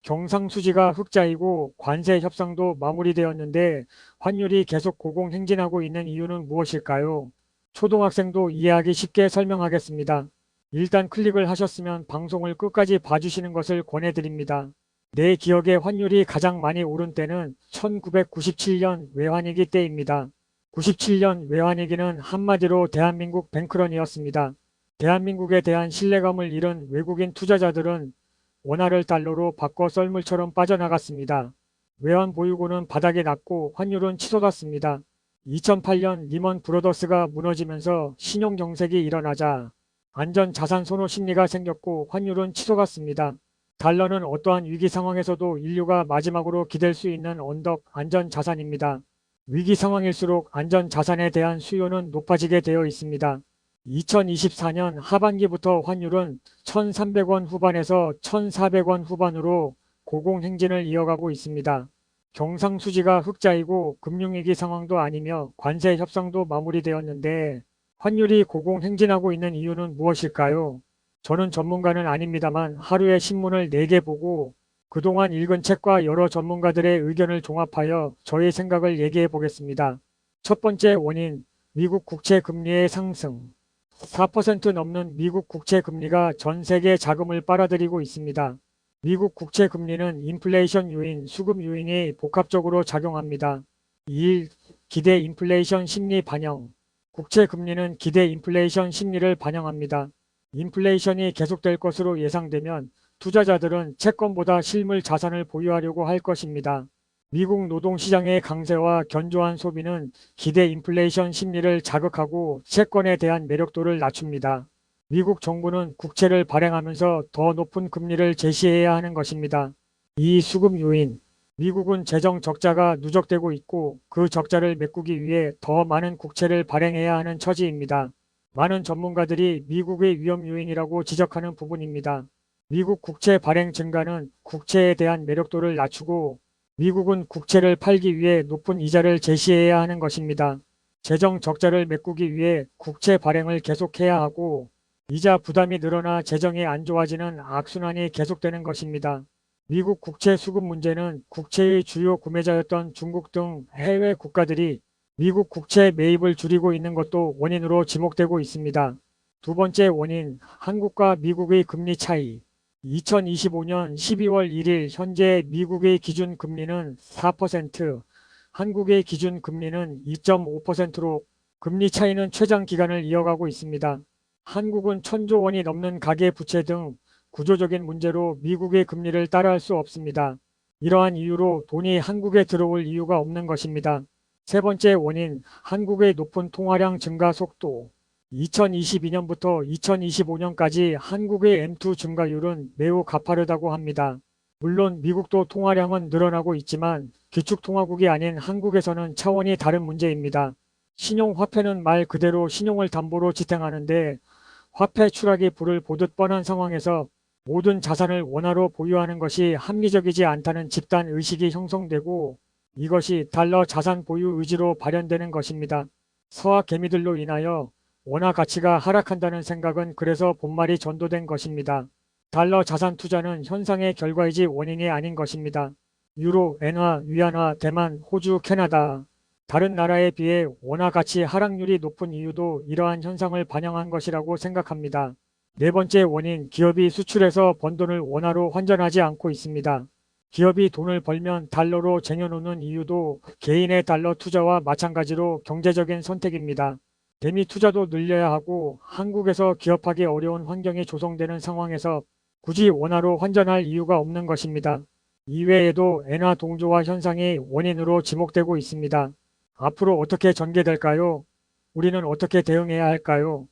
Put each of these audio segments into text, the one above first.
경상수지가 흑자이고 관세 협상도 마무리되었는데 환율이 계속 고공행진하고 있는 이유는 무엇일까요? 초등학생도 이해하기 쉽게 설명하겠습니다. 일단 클릭을 하셨으면 방송을 끝까지 봐주시는 것을 권해드립니다. 내 기억에 환율이 가장 많이 오른 때는 1997년 외환위기 때입니다. 97년 외환위기는 한마디로 대한민국 뱅크런이었습니다. 대한민국에 대한 신뢰감을 잃은 외국인 투자자들은 원화를 달러로 바꿔 썰물처럼 빠져나갔습니다. 외환보유고는 바닥에 났고 환율은 치솟았습니다. 2008년 리먼 브로더스가 무너지면서 신용정색이 일어나자 안전자산 선호 심리가 생겼고 환율은 치솟았습니다. 달러는 어떠한 위기 상황에서도 인류가 마지막으로 기댈 수 있는 언덕 안전자산입니다. 위기 상황일수록 안전자산에 대한 수요는 높아지게 되어 있습니다. 2024년 하반기부터 환율은 1,300원 후반에서 1,400원 후반으로 고공행진을 이어가고 있습니다. 경상수지가 흑자이고 금융위기 상황도 아니며 관세 협상도 마무리되었는데 환율이 고공행진하고 있는 이유는 무엇일까요? 저는 전문가는 아닙니다만 하루에 신문을 4개 보고 그동안 읽은 책과 여러 전문가들의 의견을 종합하여 저의 생각을 얘기해 보겠습니다. 첫 번째 원인, 미국 국채 금리의 상승. 4% 넘는 미국 국채 금리가 전 세계 자금을 빨아들이고 있습니다. 미국 국채 금리는 인플레이션 요인, 수급 요인이 복합적으로 작용합니다. 2일 기대 인플레이션 심리 반영. 국채 금리는 기대 인플레이션 심리를 반영합니다. 인플레이션이 계속될 것으로 예상되면 투자자들은 채권보다 실물 자산을 보유하려고 할 것입니다. 미국 노동시장의 강세와 견조한 소비는 기대 인플레이션 심리를 자극하고 채권에 대한 매력도를 낮춥니다. 미국 정부는 국채를 발행하면서 더 높은 금리를 제시해야 하는 것입니다. 이 수급 요인. 미국은 재정 적자가 누적되고 있고 그 적자를 메꾸기 위해 더 많은 국채를 발행해야 하는 처지입니다. 많은 전문가들이 미국의 위험 요인이라고 지적하는 부분입니다. 미국 국채 발행 증가는 국채에 대한 매력도를 낮추고 미국은 국채를 팔기 위해 높은 이자를 제시해야 하는 것입니다. 재정 적자를 메꾸기 위해 국채 발행을 계속해야 하고 이자 부담이 늘어나 재정이 안 좋아지는 악순환이 계속되는 것입니다. 미국 국채 수급 문제는 국채의 주요 구매자였던 중국 등 해외 국가들이 미국 국채 매입을 줄이고 있는 것도 원인으로 지목되고 있습니다. 두 번째 원인, 한국과 미국의 금리 차이. 2025년 12월 1일 현재 미국의 기준 금리는 4%, 한국의 기준 금리는 2.5%로 금리 차이는 최장 기간을 이어가고 있습니다. 한국은 1,000조 원이 넘는 가계부채 등 구조적인 문제로 미국의 금리를 따라할 수 없습니다. 이러한 이유로 돈이 한국에 들어올 이유가 없는 것입니다. 세 번째 원인, 한국의 높은 통화량 증가 속도. 2022년부터 2025년까지 한국의 M2 증가율은 매우 가파르다고 합니다. 물론 미국도 통화량은 늘어나고 있지만 기축통화국이 아닌 한국에서는 차원이 다른 문제입니다. 신용화폐는 말 그대로 신용을 담보로 지탱하는데 화폐 추락이 불을 보듯 뻔한 상황에서 모든 자산을 원화로 보유하는 것이 합리적이지 않다는 집단 의식이 형성되고 이것이 달러 자산 보유 의지로 발현되는 것입니다. 서학 개미들로 인하여 원화 가치가 하락한다는 생각은 그래서 본말이 전도된 것입니다. 달러 자산 투자는 현상의 결과이지 원인이 아닌 것입니다. 유로, 엔화, 위안화, 대만, 호주, 캐나다 다른 나라에 비해 원화 가치 하락률이 높은 이유도 이러한 현상을 반영한 것이라고 생각합니다. 네 번째 원인, 기업이 수출해서 번 돈을 원화로 환전하지 않고 있습니다. 기업이 돈을 벌면 달러로 쟁여놓는 이유도 개인의 달러 투자와 마찬가지로 경제적인 선택입니다. 대미 투자도 늘려야 하고 한국에서 기업하기 어려운 환경이 조성되는 상황에서 굳이 원화로 환전할 이유가 없는 것입니다. 이외에도 엔화 동조화 현상이 원인으로 지목되고 있습니다. 앞으로 어떻게 전개될까요? 우리는 어떻게 대응해야 할까요?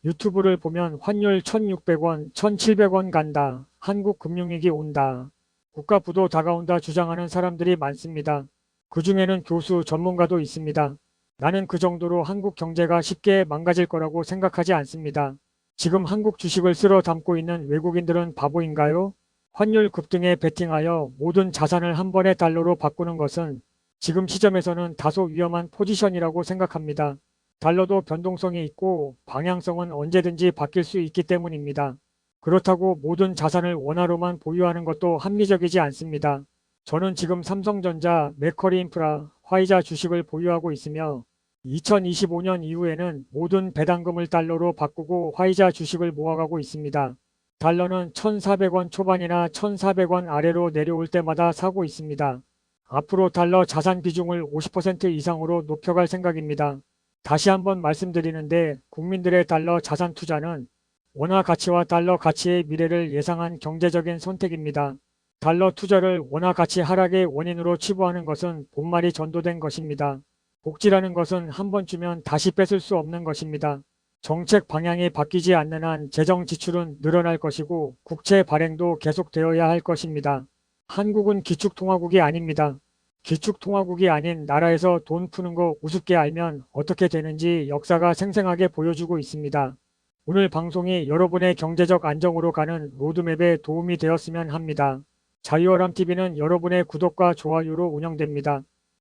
유튜브를 보면 환율 1,600원, 1,700원 간다. 한국 금융위기 온다. 국가 부도 다가온다 주장하는 사람들이 많습니다. 그 중에는 교수, 전문가도 있습니다. 나는 그 정도로 한국 경제가 쉽게 망가질 거라고 생각하지 않습니다. 지금 한국 주식을 쓸어 담고 있는 외국인들은 바보인가요? 환율 급등에 베팅하여 모든 자산을 한 번에 달러로 바꾸는 것은 지금 시점에서는 다소 위험한 포지션이라고 생각합니다. 달러도 변동성이 있고 방향성은 언제든지 바뀔 수 있기 때문입니다. 그렇다고 모든 자산을 원화로만 보유하는 것도 합리적이지 않습니다. 저는 지금 삼성전자, 메커리인프라, 화이자 주식을 보유하고 있으며 2025년 이후에는 모든 배당금을 달러로 바꾸고 화이자 주식을 모아가고 있습니다. 달러는 1,400원 초반이나 1,400원 아래로 내려올 때마다 사고 있습니다. 앞으로 달러 자산 비중을 50% 이상으로 높여갈 생각입니다. 다시 한번 말씀드리는데 국민들의 달러 자산 투자는 원화 가치와 달러 가치의 미래를 예상한 경제적인 선택입니다. 달러 투자를 원화 가치 하락의 원인으로 치부하는 것은 본말이 전도된 것입니다. 복지라는 것은 한 번 주면 다시 뺏을 수 없는 것입니다. 정책 방향이 바뀌지 않는 한 재정 지출은 늘어날 것이고 국채 발행도 계속되어야 할 것입니다. 한국은 기축통화국이 아닙니다. 기축통화국이 아닌 나라에서 돈 푸는 거 우습게 알면 어떻게 되는지 역사가 생생하게 보여주고 있습니다. 오늘 방송이 여러분의 경제적 안정으로 가는 로드맵에 도움이 되었으면 합니다. 자유어람TV는 여러분의 구독과 좋아요로 운영됩니다.